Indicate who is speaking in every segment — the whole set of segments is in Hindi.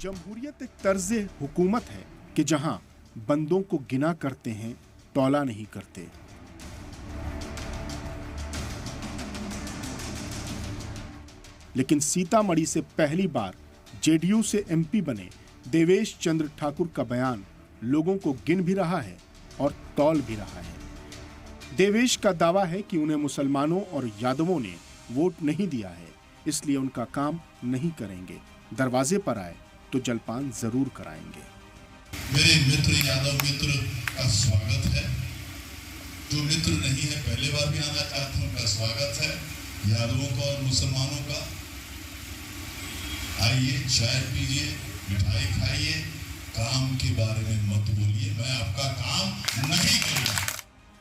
Speaker 1: जमहूरियत एक तर्ज़े हुकूमत है कि जहां बंदों को गिना करते हैं, तौला नहीं करते। लेकिन सीतामढ़ी से पहली बार जेडीयू से एमपी बने देवेश चंद्र ठाकुर का बयान लोगों को गिन भी रहा है और तौल भी रहा है। देवेश का दावा है कि उन्हें मुसलमानों और यादवों ने वोट नहीं दिया है, इसलिए उनका काम नहीं करेंगे। दरवाजे पर आए तो जलपान जरूर कराएंगे।
Speaker 2: मेरे मित्र यादव मित्र का स्वागत है। जो मित्र नहीं है पहले बार भी आना चाहते हैं, उनका स्वागत है। यादवों का और मुसलमानों का आइए, चाय पीजिए, मिठाई खाइए, काम के बारे में मत बोलिए, मैं आपका काम नहीं करूंगा।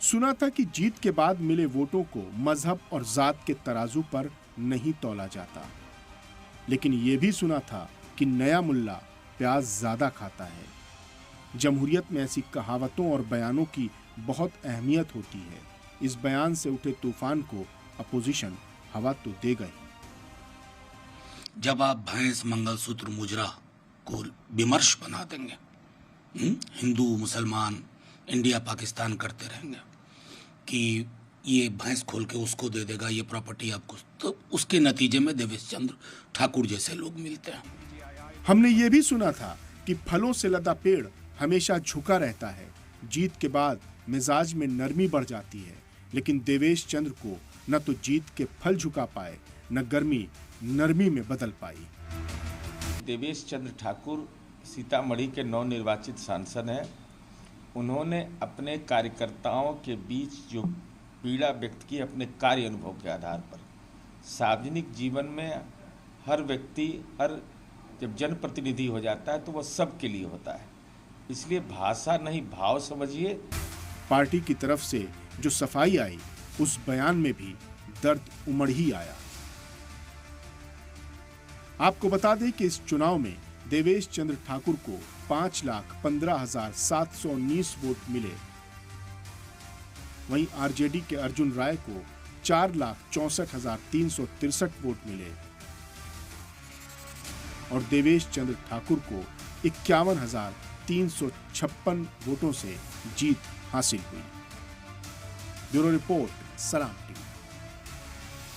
Speaker 1: सुना था कि जीत के बाद मिले वोटों को मजहब और जात के तराजू पर नहीं तौला जाता, लेकिन यह भी सुना था कि नया मुल्ला प्याज ज्यादा खाता है। जमहूरियत में ऐसी कहावतों और बयानों की बहुत अहमियत होती है। इस बयान से उठे तूफान को अपोजिशन हवा तो देगा ही।
Speaker 3: जब आप भैंस मंगलसूत्र मुजरा को विमर्श बना देंगे, हिंदू मुसलमान इंडिया पाकिस्तान करते रहेंगे कि ये भैंस खोल के उसको दे देगा, ये प्रॉपर्टी आपको, तो उसके नतीजे में देवेश चंद्र ठाकुर जैसे लोग मिलते हैं।
Speaker 1: हमने ये भी सुना था कि फलों से लदा पेड़ हमेशा झुका रहता है, जीत के बाद मिजाज में नरमी बढ़ जाती है। लेकिन देवेश चंद्र को न तो जीत के फल झुका पाए, न गर्मी नरमी में बदल पाई।
Speaker 4: देवेश चंद्र ठाकुर सीतामढ़ी के नवनिर्वाचित सांसद हैं। उन्होंने अपने कार्यकर्ताओं के बीच जो पीड़ा व्यक्त की अपने कार्य अनुभव के आधार पर, सार्वजनिक जीवन में हर व्यक्ति, हर जब जनप्रतिनिधि हो जाता है तो वह सबके लिए होता है, इसलिए भाषा नहीं भाव समझिए।
Speaker 1: पार्टी की तरफ से जो सफाई आई, उस बयान में भी दर्द उमड़ ही आया। आपको बता दें कि इस चुनाव में देवेश चंद्र ठाकुर को 5,15,719 वोट मिले। वहीं आरजेडी के अर्जुन राय को 4,64,363 वोट मिले और देवेश चंद्र ठाकुर को 51,356 वोटों से जीत हासिल हुई। ब्यूरो रिपोर्ट, सलाम।